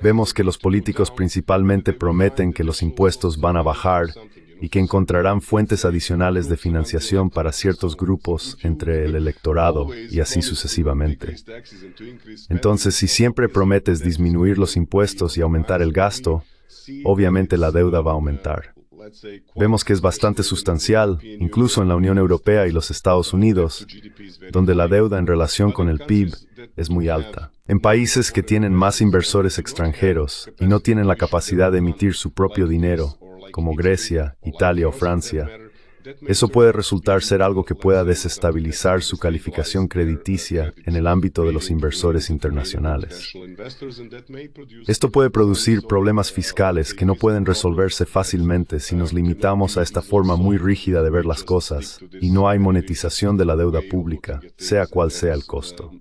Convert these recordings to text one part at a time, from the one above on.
Vemos que los políticos principalmente prometen que los impuestos van a bajar y que encontrarán fuentes adicionales de financiación para ciertos grupos entre el electorado y así sucesivamente. Entonces, si siempre prometes disminuir los impuestos y aumentar el gasto, obviamente la deuda va a aumentar. Vemos que es bastante sustancial, incluso en la Unión Europea y los Estados Unidos, donde la deuda en relación con el PIB es muy alta. En países que tienen más inversores extranjeros y no tienen la capacidad de emitir su propio dinero, como Grecia, Italia o Francia, eso puede resultar ser algo que pueda desestabilizar su calificación crediticia en el ámbito de los inversores internacionales. Esto puede producir problemas fiscales que no pueden resolverse fácilmente si nos limitamos a esta forma muy rígida de ver las cosas y no hay monetización de la deuda pública, sea cual sea el costo.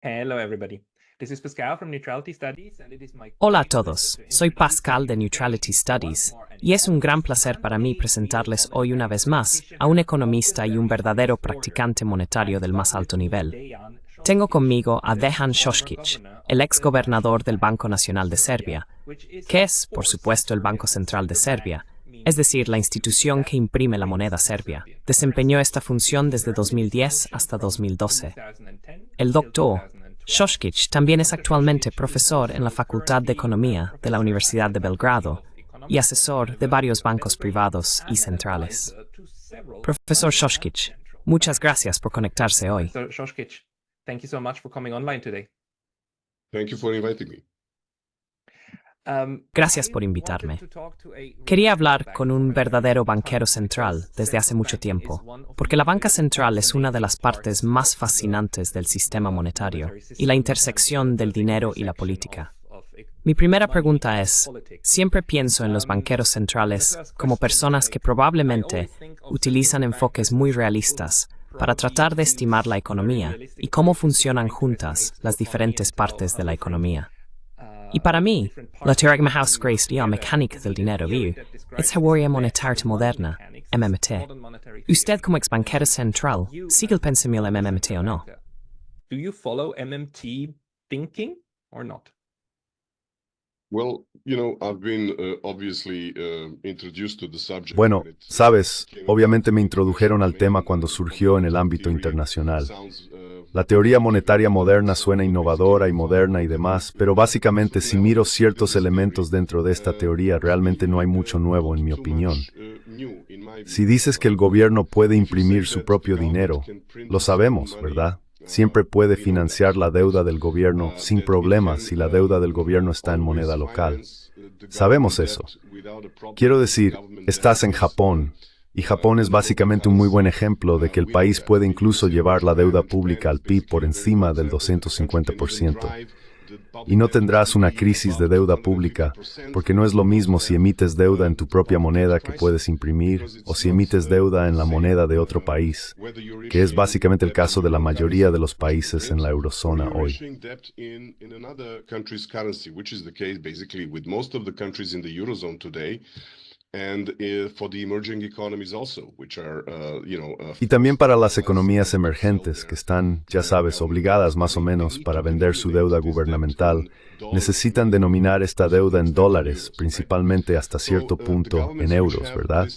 Hello everybody. This is Pascal from Neutrality Studies and it is my Hola a todos, soy Pascal de Neutrality Studies y es un gran placer para mí presentarles hoy una vez más a un economista y un verdadero practicante monetario del más alto nivel. Tengo conmigo a Dejan Šoškić, el ex gobernador del Banco Nacional de Serbia, que es, por supuesto, el Banco Central de Serbia, es decir, la institución que imprime la moneda serbia. Desempeñó esta función desde 2010 hasta 2012. El doctor Šoškić también es actualmente profesor en la Facultad de Economía de la Universidad de Belgrado y asesor de varios bancos privados y centrales. Profesor Šoškić, muchas gracias por conectarse hoy. Šoškić, thank you so much for coming online today. Thank you for inviting me. Gracias por invitarme. Quería hablar con un verdadero banquero central desde hace mucho tiempo, porque la banca central es una de las partes más fascinantes del sistema monetario y la intersección del dinero y la política. Mi primera pregunta es, siempre pienso en los banqueros centrales como personas que probablemente utilizan enfoques muy realistas para tratar de estimar la economía y cómo funcionan juntas las diferentes partes de la economía. Y para mí, la teoría mejusgraciosa mecánica del dinero es teoría monetaria moderna, MMT. ¿Usted como ex banquero central sigue el pensamiento MMT o no? Do you follow MMT thinking or not? Well, I've been obviously introduced to the subject. Bueno, sabes, obviamente me introdujeron al tema cuando surgió en el ámbito internacional. La teoría monetaria moderna suena innovadora y moderna y demás, pero básicamente si miro ciertos elementos dentro de esta teoría, realmente no hay mucho nuevo en mi opinión. Si dices que el gobierno puede imprimir su propio dinero, lo sabemos, ¿verdad? Siempre puede financiar la deuda del gobierno sin problemas si la deuda del gobierno está en moneda local. Sabemos eso. Quiero decir, estás en Japón, y Japón es básicamente un muy buen ejemplo de que el país puede incluso llevar la deuda pública al PIB por encima del 250%. Y no tendrás una crisis de deuda pública, porque no es lo mismo si emites deuda en tu propia moneda que puedes imprimir, o si emites deuda en la moneda de otro país, que es básicamente el caso de la mayoría de los países en la eurozona hoy. Y también para las economías emergentes que están, ya sabes, obligadas más o menos para vender su deuda gubernamental, necesitan denominar esta deuda en dólares, principalmente hasta cierto punto en euros, ¿verdad?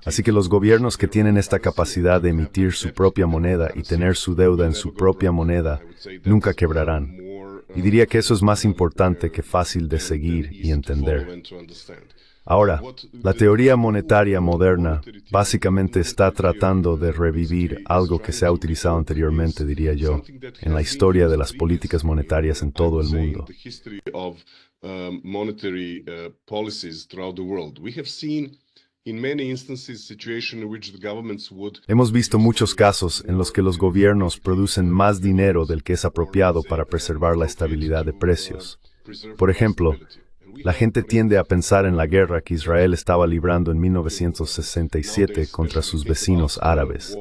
Así que los gobiernos que tienen esta capacidad de emitir su propia moneda y tener su deuda en su propia moneda, nunca quebrarán. Y diría que eso es más importante que fácil de seguir y entender. Ahora, la teoría monetaria moderna básicamente está tratando de revivir algo que se ha utilizado anteriormente, diría yo, en la historia de las políticas monetarias en todo el mundo. Hemos visto muchos casos en los que los gobiernos producen más dinero del que es apropiado para preservar la estabilidad de precios. Por ejemplo, la gente tiende a pensar en la guerra que Israel estaba librando en 1967 contra sus vecinos árabes.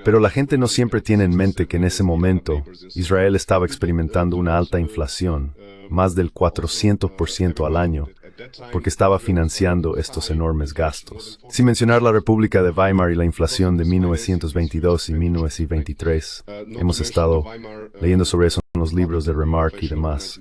Pero la gente no siempre tiene en mente que en ese momento Israel estaba experimentando una alta inflación, más del 400% al año, porque estaba financiando estos enormes gastos. Sin mencionar la República de Weimar y la inflación de 1922 y 1923, hemos estado leyendo sobre eso en los libros de Remarque y demás.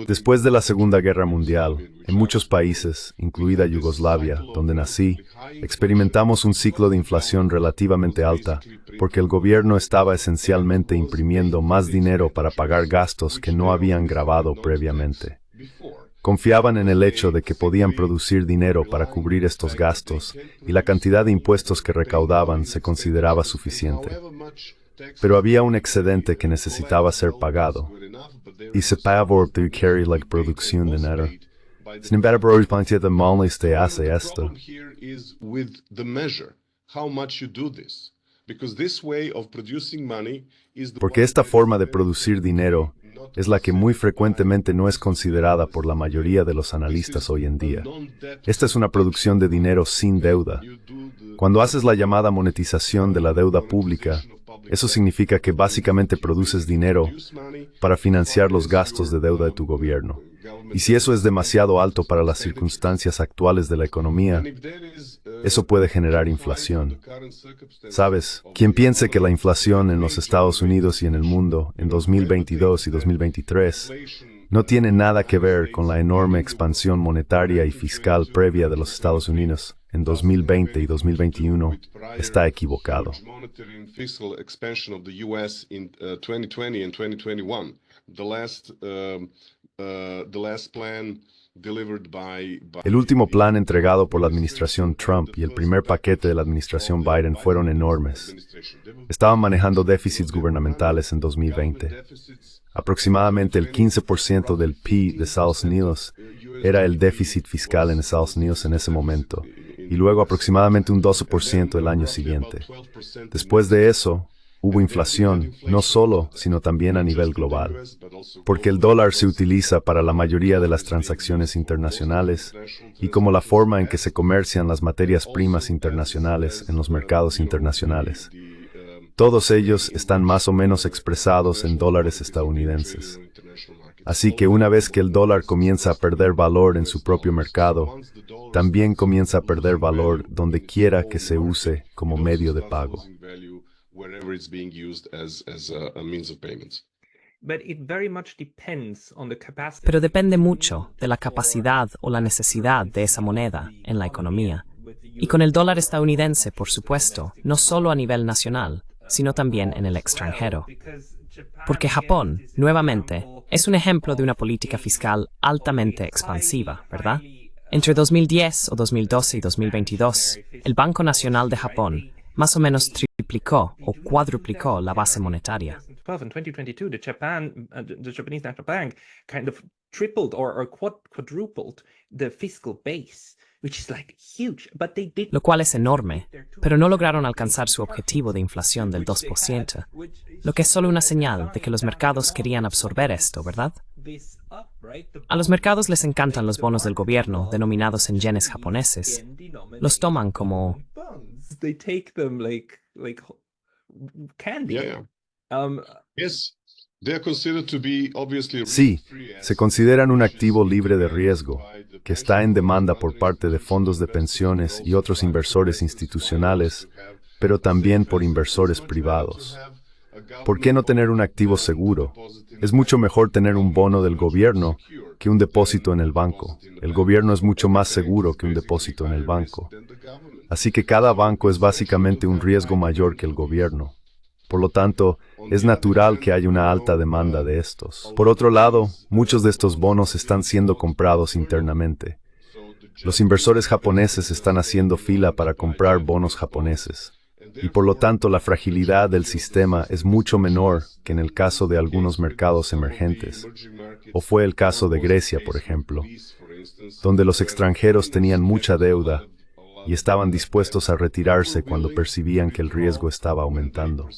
Después de la Segunda Guerra Mundial, en muchos países, incluida Yugoslavia, donde nací, experimentamos un ciclo de inflación relativamente alta, porque el gobierno estaba esencialmente imprimiendo más dinero para pagar gastos que no habían gravado previamente. Confiaban en el hecho de que podían producir dinero para cubrir estos gastos, y la cantidad de impuestos que recaudaban se consideraba suficiente. Pero había un excedente que necesitaba ser pagado, y se pagaba por la producción de dinero. Sin embargo, de mal te hace esto. Porque esta forma de producir dinero es la que muy frecuentemente no es considerada por la mayoría de los analistas hoy en día. Esta es una producción de dinero sin deuda. Cuando haces la llamada monetización de la deuda pública, eso significa que básicamente produces dinero para financiar los gastos de deuda de tu gobierno. Y si eso es demasiado alto para las circunstancias actuales de la economía, eso puede generar inflación. ¿Sabes? Quien piense que la inflación en los Estados Unidos y en el mundo en 2022 y 2023 no tiene nada que ver con la enorme expansión monetaria y fiscal previa de los Estados Unidos en 2020 y 2021, está equivocado. El último plan entregado por la administración Trump y el primer paquete de la administración Biden fueron enormes. Estaban manejando déficits gubernamentales en 2020. Aproximadamente el 15% del PIB de Estados Unidos era el déficit fiscal en Estados Unidos en ese momento, y luego aproximadamente un 12% el año siguiente. Después de eso, hubo inflación, no solo, sino también a nivel global, porque el dólar se utiliza para la mayoría de las transacciones internacionales y como la forma en que se comercian las materias primas internacionales en los mercados internacionales. Todos ellos están más o menos expresados en dólares estadounidenses. Así que una vez que el dólar comienza a perder valor en su propio mercado, también comienza a perder valor donde quiera que se use como medio de pago. Pero depende mucho de la capacidad o la necesidad de esa moneda en la economía. Y con el dólar estadounidense, por supuesto, no solo a nivel nacional, sino también en el extranjero. Porque Japón, nuevamente, es un ejemplo de una política fiscal altamente expansiva, ¿verdad? Entre 2010 o 2012 y 2022, el Banco Nacional de Japón más o menos triplicó o cuadruplicó la base monetaria. In 2022, the Japanese National Bank kind of tripled or quadrupled the fiscal base, which is like huge, but they did. Lo cual es enorme, pero no lograron alcanzar su objetivo de inflación del 2%, lo que es solo una señal de que los mercados querían absorber esto, ¿verdad? A los mercados les encantan los bonos del gobierno denominados en yenes japoneses. Los toman como they take them like candy. Sí, se consideran un activo libre de riesgo, que está en demanda por parte de fondos de pensiones y otros inversores institucionales, pero también por inversores privados. ¿Por qué no tener un activo seguro? Es mucho mejor tener un bono del gobierno que un depósito en el banco. El gobierno es mucho más seguro que un depósito en el banco. Así que cada banco es básicamente un riesgo mayor que el gobierno. Por lo tanto, es natural que haya una alta demanda de estos. Por otro lado, muchos de estos bonos están siendo comprados internamente. Los inversores japoneses están haciendo fila para comprar bonos japoneses. Y por lo tanto, la fragilidad del sistema es mucho menor que en el caso de algunos mercados emergentes. O fue el caso de Grecia, por ejemplo, donde los extranjeros tenían mucha deuda y estaban dispuestos a retirarse cuando percibían que el riesgo estaba aumentando.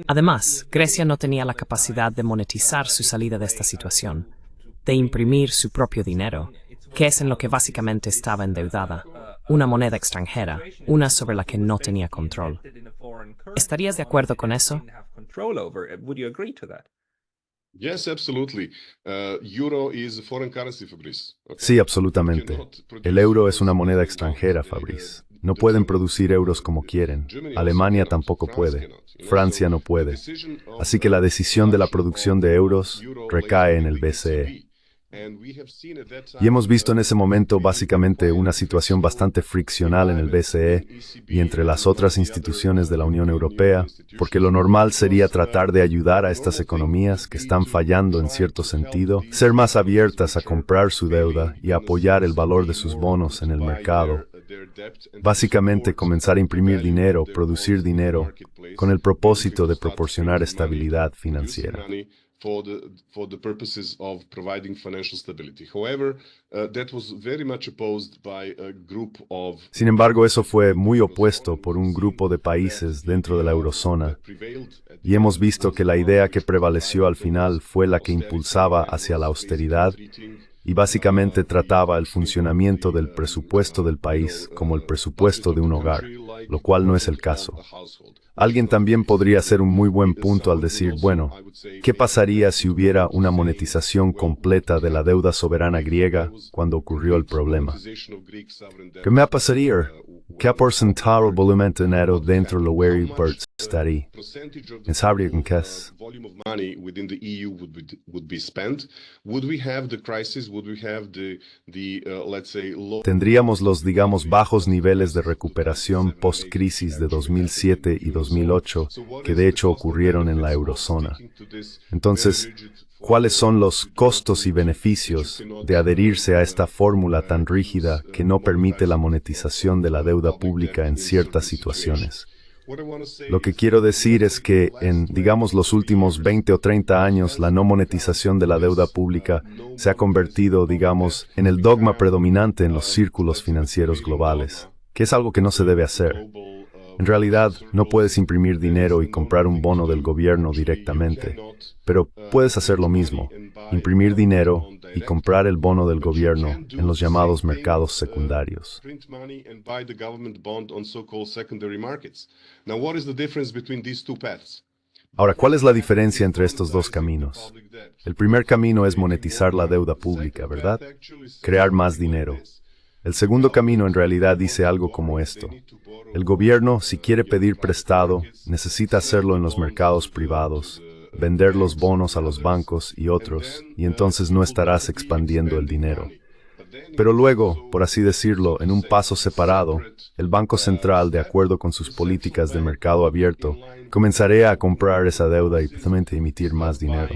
Además, Grecia no tenía la capacidad de monetizar su salida de esta situación, de imprimir su propio dinero, que es en lo que básicamente estaba endeudada, una moneda extranjera, una sobre la que no tenía control. ¿Estarías de acuerdo con eso? Yes, absolutely. Euro is a foreign currency, Fabrice. Okay? Sí, absolutamente. El euro es una moneda extranjera, Fabrice. No pueden producir euros como quieren. Alemania tampoco puede. Francia no puede. Así que la decisión de la producción de euros recae en el BCE. Y hemos visto en ese momento básicamente una situación bastante friccional en el BCE y entre las otras instituciones de la Unión Europea, porque lo normal sería tratar de ayudar a estas economías que están fallando en cierto sentido, ser más abiertas a comprar su deuda y apoyar el valor de sus bonos en el mercado. Básicamente comenzar a imprimir dinero, producir dinero, con el propósito de proporcionar estabilidad financiera. For the purposes of providing financial stability. However, that was very much opposed by a group of... Sin embargo, eso fue muy opuesto por un grupo de países dentro de la eurozona, y hemos visto que la idea que prevaleció al final fue la que impulsaba hacia la austeridad y básicamente trataba el funcionamiento del presupuesto del país como el presupuesto de un hogar, lo cual no es el caso. Alguien también podría hacer un muy buen punto al decir, bueno, ¿qué pasaría si hubiera una monetización completa de la deuda soberana griega cuando ocurrió el problema? ¿Qué me pasaría? ¿Qué porcentaje volumen dinero dentro de la Bert estaría? ¿Sabría con qué es? ¿Tendríamos los, digamos, bajos niveles de recuperación post-crisis de 2007 y 2008 que de hecho ocurrieron en la eurozona? Entonces, ¿cuáles son los costos y beneficios de adherirse a esta fórmula tan rígida que no permite la monetización de la deuda pública en ciertas situaciones? Lo que quiero decir es que en, digamos, los últimos 20 o 30 años, la no monetización de la deuda pública se ha convertido, digamos, en el dogma predominante en los círculos financieros globales, que es algo que no se debe hacer. En realidad, no puedes imprimir dinero y comprar un bono del gobierno directamente, pero puedes hacer lo mismo, imprimir dinero y comprar el bono del gobierno en los llamados mercados secundarios. Ahora, ¿cuál es la diferencia entre estos dos caminos? El primer camino es monetizar la deuda pública, ¿verdad? Crear más dinero. El segundo camino en realidad dice algo como esto. El gobierno, si quiere pedir prestado, necesita hacerlo en los mercados privados, vender los bonos a los bancos y otros, y entonces no estarás expandiendo el dinero. Pero luego, por así decirlo, en un paso separado, el Banco Central, de acuerdo con sus políticas de mercado abierto, comenzará a comprar esa deuda y precisamente emitir más dinero.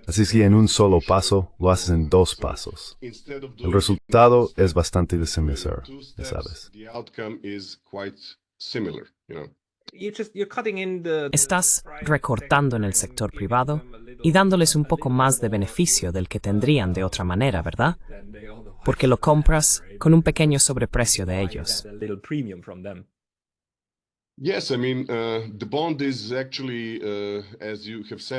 Así que en un solo paso, lo haces en dos pasos. El resultado es bastante similar, ¿sabes? Estás recortando en el sector privado y dándoles un poco más de beneficio del que tendrían de otra manera, ¿verdad? Porque lo compras con un pequeño sobreprecio de ellos.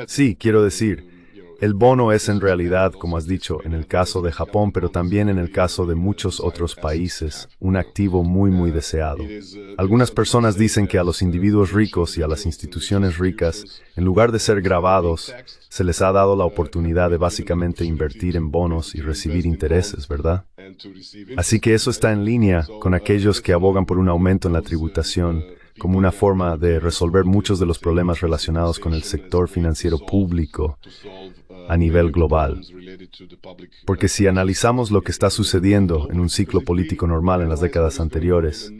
Sí, quiero decir, el bono es en realidad, como has dicho, en el caso de Japón, pero también en el caso de muchos otros países, un activo muy deseado. Algunas personas dicen que a los individuos ricos y a las instituciones ricas, en lugar de ser gravados, se les ha dado la oportunidad de básicamente invertir en bonos y recibir intereses, ¿verdad? Así que eso está en línea con aquellos que abogan por un aumento en la tributación, como una forma de resolver muchos de los problemas relacionados con el sector financiero público a nivel global. Porque si analizamos lo que está sucediendo en un ciclo político normal en las décadas anteriores,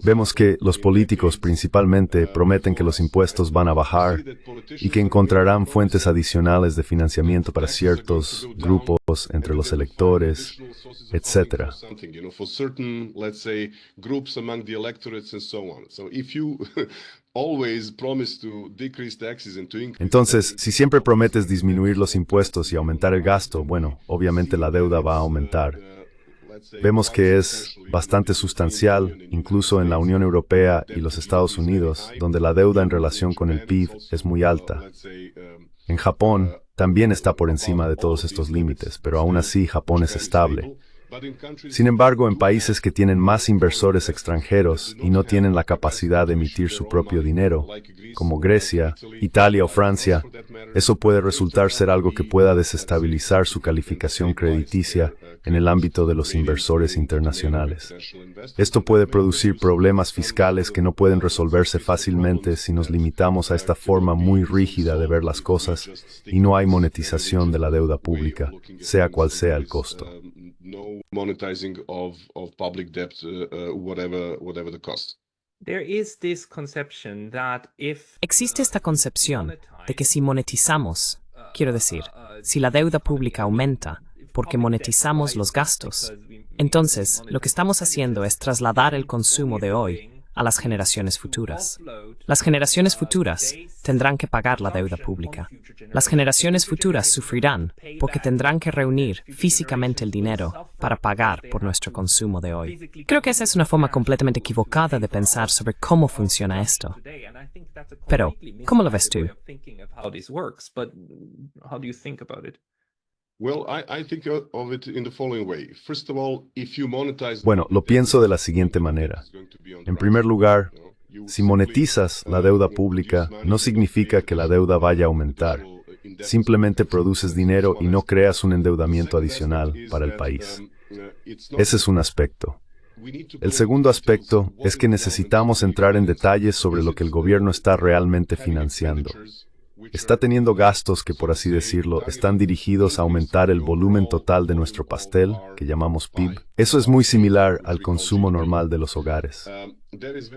vemos que los políticos principalmente prometen que los impuestos van a bajar y que encontrarán fuentes adicionales de financiamiento para ciertos grupos entre los electores, etc. Entonces, si siempre prometes disminuir los impuestos y aumentar el gasto, bueno, obviamente la deuda va a aumentar. vemos que es bastante sustancial, incluso en la Unión Europea y los Estados Unidos, donde la deuda en relación con el PIB es muy alta. En Japón, también está por encima de todos estos límites, pero aún así Japón es estable. Sin embargo, en países que tienen más inversores extranjeros y no tienen la capacidad de emitir su propio dinero, como Grecia, Italia o Francia, eso puede resultar ser algo que pueda desestabilizar su calificación crediticia en el ámbito de los inversores internacionales. Esto puede producir problemas fiscales que no pueden resolverse fácilmente si nos limitamos a esta forma muy rígida de ver las cosas y no hay monetización de la deuda pública, sea cual sea el costo. No monetizing of public debt, whatever the cost. Existe esta concepción de que si monetizamos, quiero decir, si la deuda pública aumenta porque monetizamos los gastos, entonces lo que estamos haciendo es trasladar el consumo de hoy a las generaciones futuras. Las generaciones futuras tendrán que pagar la deuda pública. Las generaciones futuras sufrirán porque tendrán que reunir físicamente el dinero para pagar por nuestro consumo de hoy. Creo que esa es una forma completamente equivocada de pensar sobre cómo funciona esto. Pero, ¿cómo lo ves tú? Bueno, lo pienso de la siguiente manera. En primer lugar, si monetizas la deuda pública, no significa que la deuda vaya a aumentar. Simplemente produces dinero y no creas un endeudamiento adicional para el país. Ese es un aspecto. El segundo aspecto es que necesitamos entrar en detalles sobre lo que el gobierno está realmente financiando. Está teniendo gastos que, por así decirlo, están dirigidos a aumentar el volumen total de nuestro pastel, que llamamos PIB. Eso es muy similar al consumo normal de los hogares.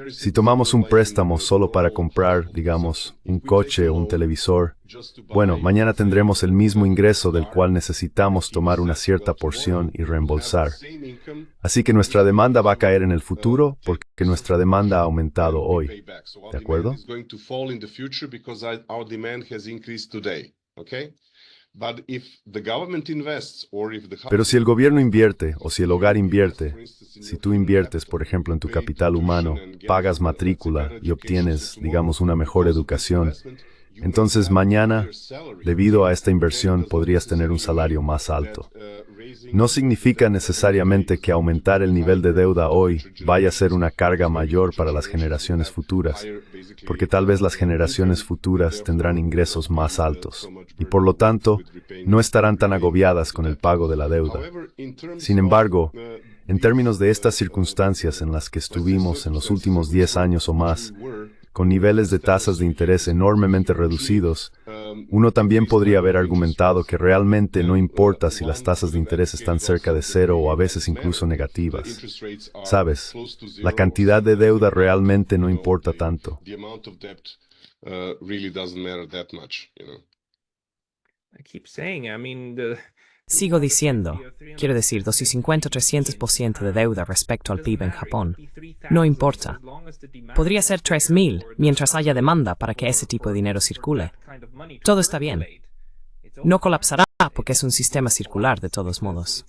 Si tomamos un préstamo solo para comprar, digamos, un coche o un televisor, bueno, mañana tendremos el mismo ingreso del cual necesitamos tomar una cierta porción y reembolsar. Así que nuestra demanda va a caer en el futuro porque nuestra demanda ha aumentado hoy. ¿De acuerdo? Pero si el gobierno invierte o si el hogar invierte, si tú inviertes, por ejemplo, en tu capital humano, pagas matrícula y obtienes, digamos, una mejor educación, entonces mañana, debido a esta inversión, podrías tener un salario más alto. No significa necesariamente que aumentar el nivel de deuda hoy vaya a ser una carga mayor para las generaciones futuras, porque tal vez las generaciones futuras tendrán ingresos más altos y por lo tanto no estarán tan agobiadas con el pago de la deuda. Sin embargo, en términos de estas circunstancias en las que estuvimos en los últimos 10 años o más, con niveles de tasas de interés enormemente reducidos, uno también podría haber argumentado que realmente no importa si las tasas de interés están cerca de cero o a veces incluso negativas. ¿Sabes? La cantidad de deuda realmente no importa tanto. Sigo diciendo, quiero decir, 250-300% de deuda respecto al PIB en Japón. No importa. Podría ser 3.000 mientras haya demanda para que ese tipo de dinero circule. Todo está bien. No colapsará porque es un sistema circular de todos modos.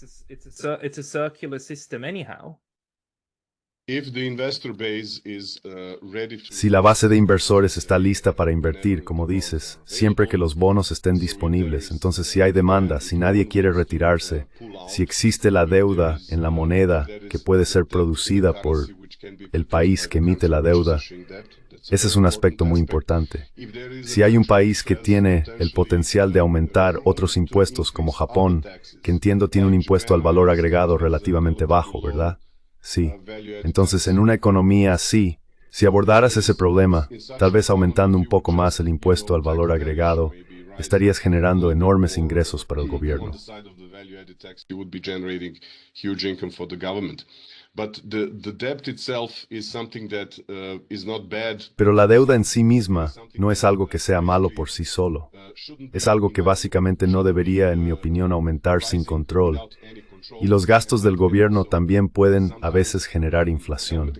Si la base de inversores está lista para invertir, como dices, siempre que los bonos estén disponibles, entonces si hay demanda, si nadie quiere retirarse, si existe la deuda en la moneda que puede ser producida por el país que emite la deuda, ese es un aspecto muy importante. Si hay un país que tiene el potencial de aumentar otros impuestos como Japón, que entiendo tiene un impuesto al valor agregado relativamente bajo, ¿verdad? Sí. Entonces, en una economía así, si abordaras ese problema, tal vez aumentando un poco más el impuesto al valor agregado, estarías generando enormes ingresos para el gobierno. Pero la deuda en sí misma no es algo que sea malo por sí solo. Es algo que básicamente no debería, en mi opinión, aumentar sin control. Y los gastos del gobierno también pueden a veces generar inflación.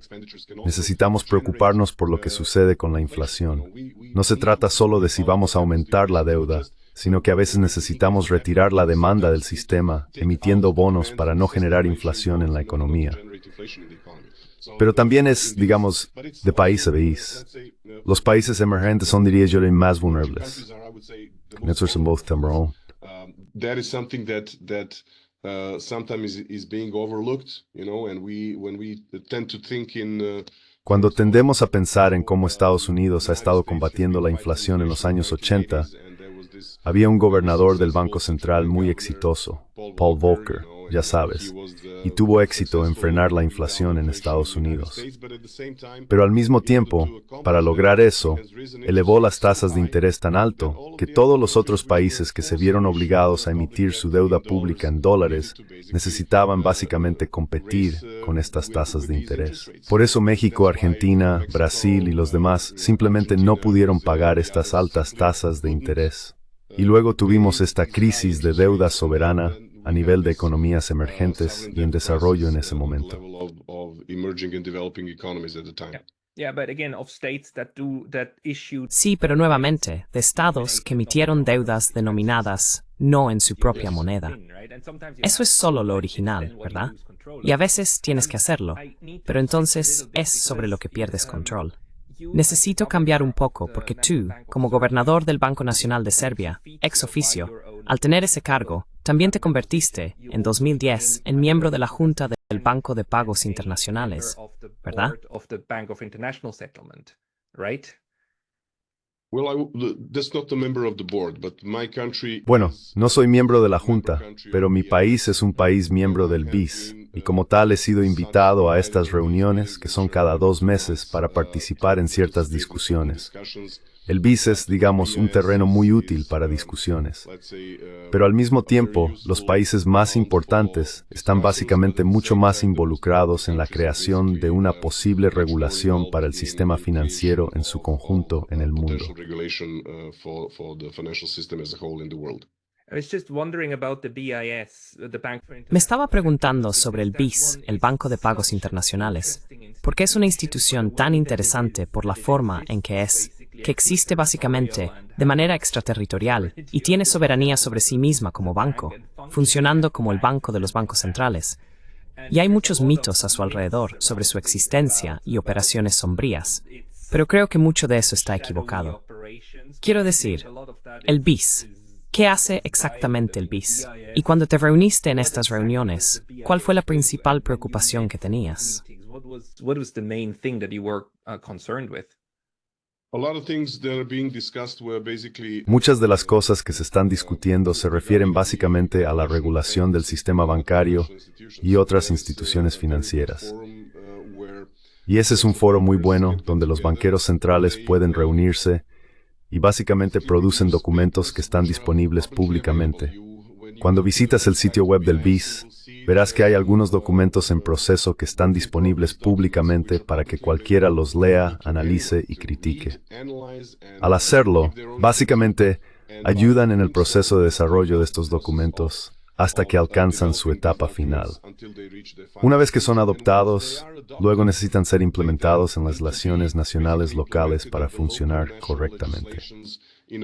Necesitamos preocuparnos por lo que sucede con la inflación. No se trata solo de si vamos a aumentar la deuda, sino que a veces necesitamos retirar la demanda del sistema, emitiendo bonos para no generar inflación en la economía. Pero también es, digamos, de país a país. Los países emergentes son, diría yo, los más vulnerables. Eso es en voz temprana. That is something that sometimes is being overlooked, and when we tend to think in Cuando tendemos a pensar en cómo Estados Unidos ha estado combatiendo la inflación en los años 80, había un gobernador del Banco Central muy exitoso, Paul Volcker, ya sabes, y tuvo éxito en frenar la inflación en Estados Unidos. Pero al mismo tiempo, para lograr eso, elevó las tasas de interés tan alto que todos los otros países que se vieron obligados a emitir su deuda pública en dólares necesitaban básicamente competir con estas tasas de interés. Por eso México, Argentina, Brasil y los demás simplemente no pudieron pagar estas altas tasas de interés. Y luego tuvimos esta crisis de deuda soberana a nivel de economías emergentes y en desarrollo en ese momento. Sí, pero nuevamente, de estados que emitieron deudas denominadas no en su propia moneda. Eso es solo lo original, ¿verdad? Y a veces tienes que hacerlo, pero entonces es sobre lo que pierdes control. Necesito cambiar un poco porque tú, como gobernador del Banco Nacional de Serbia, ex oficio, al tener ese cargo, también te convertiste, en 2010, en miembro de la Junta del Banco de Pagos Internacionales, ¿verdad? Bueno, no soy miembro de la Junta, pero mi país es un país miembro del BIS, y como tal he sido invitado a estas reuniones, que son cada 2 meses, para participar en ciertas discusiones. El BIS es, digamos, un terreno muy útil para discusiones. Pero al mismo tiempo, los países más importantes están básicamente mucho más involucrados en la creación de una posible regulación para el sistema financiero en su conjunto en el mundo. Me estaba preguntando sobre el BIS, el Banco de Pagos Internacionales, porque es una institución tan interesante por la forma en que existe básicamente de manera extraterritorial y tiene soberanía sobre sí misma como banco, funcionando como el banco de los bancos centrales. Y hay muchos mitos a su alrededor sobre su existencia y operaciones sombrías, pero creo que mucho de eso está equivocado. Quiero decir, el BIS. ¿Qué hace exactamente el BIS? Y cuando te reuniste en estas reuniones, ¿cuál fue la principal preocupación que tenías? Muchas de las cosas que se están discutiendo se refieren básicamente a la regulación del sistema bancario y otras instituciones financieras. Y ese es un foro muy bueno donde los banqueros centrales pueden reunirse y básicamente producen documentos que están disponibles públicamente. Cuando visitas el sitio web del BIS, verás que hay algunos documentos en proceso que están disponibles públicamente para que cualquiera los lea, analice y critique. Al hacerlo, básicamente, ayudan en el proceso de desarrollo de estos documentos hasta que alcanzan su etapa final. Una vez que son adoptados, luego necesitan ser implementados en las legislaciones nacionales locales para funcionar correctamente. Y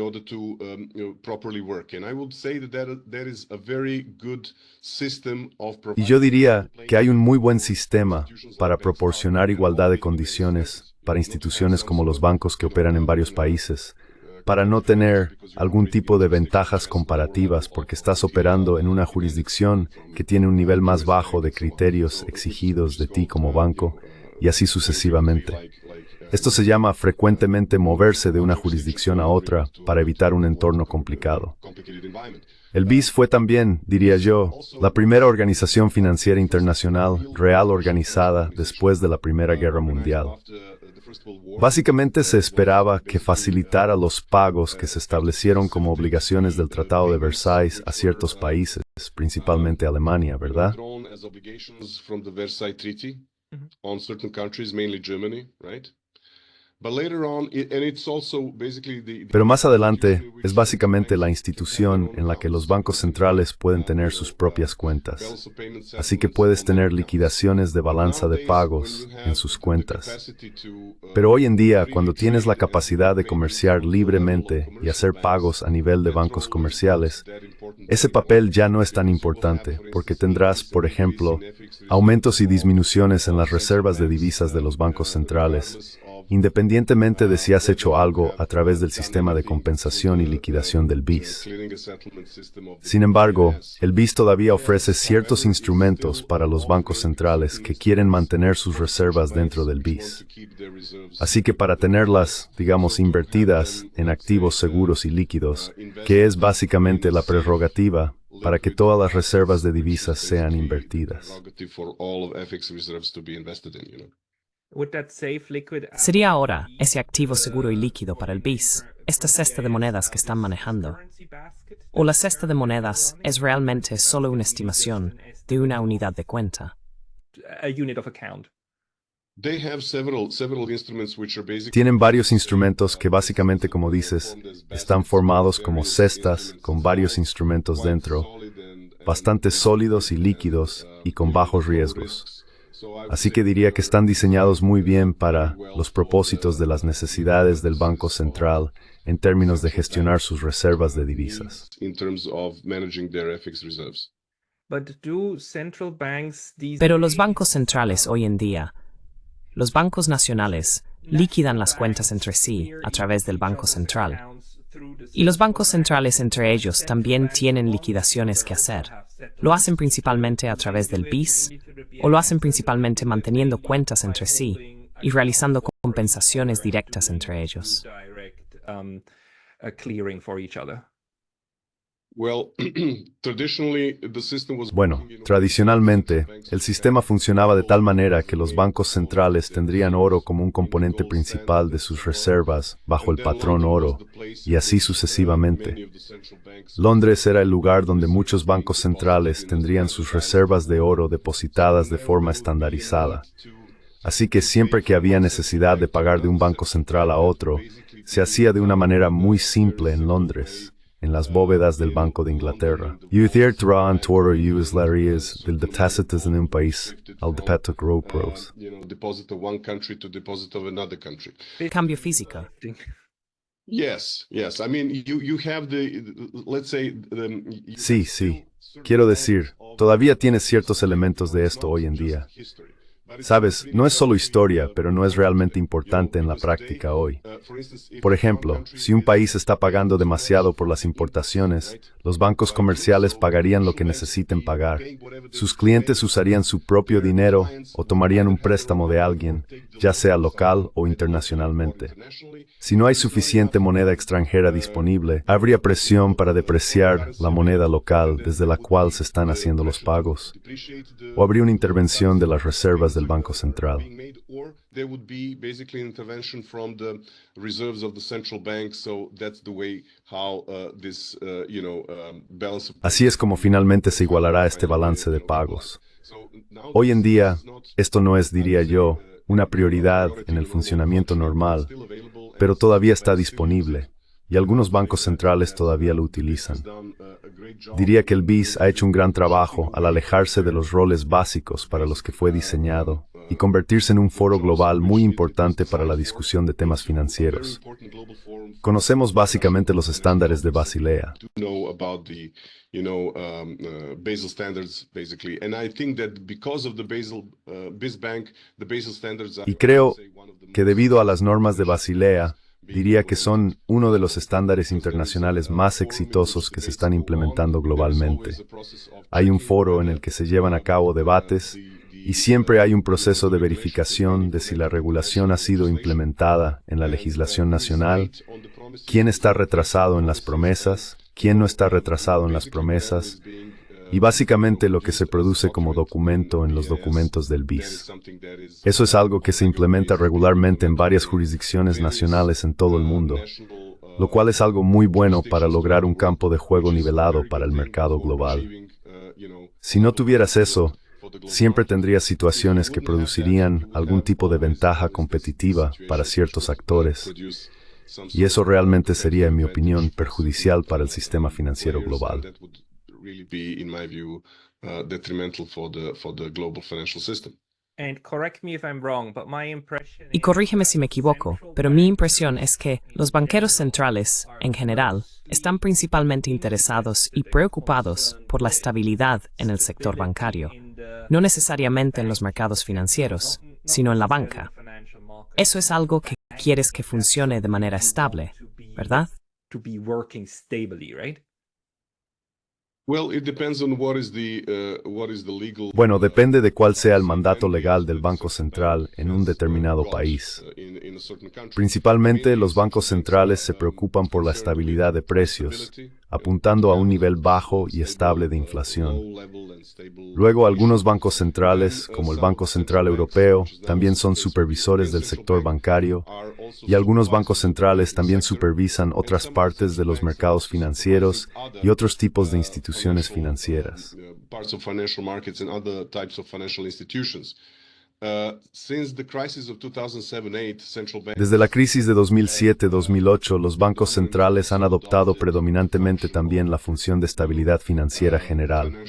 yo diría que hay un muy buen sistema para proporcionar igualdad de condiciones para instituciones como los bancos que operan en varios países, para no tener algún tipo de ventajas comparativas porque estás operando en una jurisdicción que tiene un nivel más bajo de criterios exigidos de ti como banco, y así sucesivamente. Esto se llama frecuentemente moverse de una jurisdicción a otra para evitar un entorno complicado. El BIS fue también, diría yo, la primera organización financiera internacional real organizada después de la Primera Guerra Mundial. Básicamente se esperaba que facilitara los pagos que se establecieron como obligaciones del Tratado de Versalles a ciertos países, principalmente Alemania, ¿verdad? Pero más adelante es básicamente la institución en la que los bancos centrales pueden tener sus propias cuentas. Así que puedes tener liquidaciones de balanza de pagos en sus cuentas. Pero hoy en día, cuando tienes la capacidad de comerciar libremente y hacer pagos a nivel de bancos comerciales, ese papel ya no es tan importante, porque tendrás, por ejemplo, aumentos y disminuciones en las reservas de divisas de los bancos centrales, independientemente de si has hecho algo a través del sistema de compensación y liquidación del BIS. Sin embargo, el BIS todavía ofrece ciertos instrumentos para los bancos centrales que quieren mantener sus reservas dentro del BIS. Así que para tenerlas, digamos, invertidas en activos seguros y líquidos, que es básicamente la prerrogativa para que todas las reservas de divisas sean invertidas. ¿Sería ahora ese activo seguro y líquido para el BIS, esta cesta de monedas que están manejando? ¿O la cesta de monedas es realmente solo una estimación de una unidad de cuenta? Tienen varios instrumentos que básicamente, como dices, están formados como cestas con varios instrumentos dentro, bastante sólidos y líquidos y con bajos riesgos. Así que diría que están diseñados muy bien para los propósitos de las necesidades del Banco Central en términos de gestionar sus reservas de divisas. Pero los bancos centrales hoy en día, los bancos nacionales, liquidan las cuentas entre sí a través del Banco Central. Y los bancos centrales entre ellos también tienen liquidaciones que hacer. ¿Lo hacen principalmente a través del BIS o lo hacen principalmente manteniendo cuentas entre sí y realizando compensaciones directas entre ellos? Bueno, tradicionalmente, el sistema funcionaba de tal manera que los bancos centrales tendrían oro como un componente principal de sus reservas bajo el patrón oro, y así sucesivamente. Londres era el lugar donde muchos bancos centrales tendrían sus reservas de oro depositadas de forma estandarizada. Así que siempre que había necesidad de pagar de un banco central a otro, se hacía de una manera muy simple en Londres, en las bóvedas del Banco de Inglaterra. Uther Turan Toro Us Larias del Detácitas en un país al depósito Gropros. Cambio físico. Sí. Quiero decir, todavía tienes ciertos elementos de esto hoy en día. Sabes, no es solo historia, pero no es realmente importante en la práctica hoy. Por ejemplo, si un país está pagando demasiado por las importaciones, los bancos comerciales pagarían lo que necesiten pagar. Sus clientes usarían su propio dinero o tomarían un préstamo de alguien, ya sea local o internacionalmente. Si no hay suficiente moneda extranjera disponible, habría presión para depreciar la moneda local desde la cual se están haciendo los pagos, o habría una intervención de las reservas del Banco Central. Así es como finalmente se igualará este balance de pagos. Hoy en día, esto no es, diría yo, una prioridad en el funcionamiento normal, pero todavía está disponible, y algunos bancos centrales todavía lo utilizan. Diría que el BIS ha hecho un gran trabajo al alejarse de los roles básicos para los que fue diseñado y convertirse en un foro global muy importante para la discusión de temas financieros. Conocemos básicamente los estándares de Basilea. Y creo que debido a las normas de Basilea, diría que son uno de los estándares internacionales más exitosos que se están implementando globalmente. Hay un foro en el que se llevan a cabo debates y siempre hay un proceso de verificación de si la regulación ha sido implementada en la legislación nacional, quién está retrasado en las promesas, quién no está retrasado en las promesas, y básicamente lo que se produce como documento en los documentos del BIS. Eso es algo que se implementa regularmente en varias jurisdicciones nacionales en todo el mundo, lo cual es algo muy bueno para lograr un campo de juego nivelado para el mercado global. Si no tuvieras eso, siempre tendría situaciones que producirían algún tipo de ventaja competitiva para ciertos actores, y eso realmente sería, en mi opinión, perjudicial para el sistema financiero global. Y corrígeme si me equivoco, pero mi impresión es que los banqueros centrales, en general, están principalmente interesados y preocupados por la estabilidad en el sector bancario, no necesariamente en los mercados financieros, sino en la banca. Eso es algo que quieres que funcione de manera estable, ¿verdad? Bueno, depende de cuál sea el mandato legal del Banco Central en un determinado país. Principalmente, los bancos centrales se preocupan por la estabilidad de precios, apuntando a un nivel bajo y estable de inflación. Luego, algunos bancos centrales, como el Banco Central Europeo, también son supervisores del sector bancario, y algunos bancos centrales también supervisan otras partes de los mercados financieros y otros tipos de instituciones financieras. Desde la crisis de 2007-2008, los bancos centrales han adoptado predominantemente también la función de estabilidad financiera general.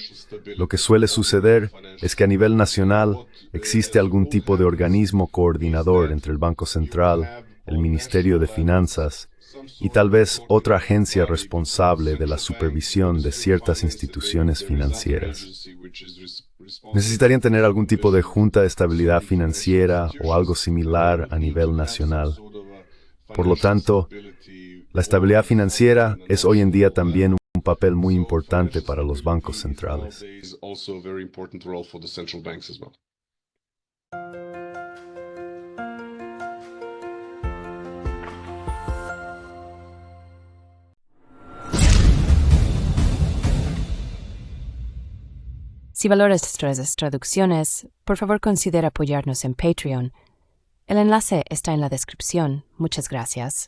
Lo que suele suceder es que a nivel nacional existe algún tipo de organismo coordinador entre el Banco Central, el Ministerio de Finanzas y tal vez otra agencia responsable de la supervisión de ciertas instituciones financieras. Necesitarían tener algún tipo de junta de estabilidad financiera o algo similar a nivel nacional. Por lo tanto, la estabilidad financiera es hoy en día también un papel muy importante para los bancos centrales. Si valoras nuestras traducciones, por favor considera apoyarnos en Patreon. El enlace está en la descripción. Muchas gracias.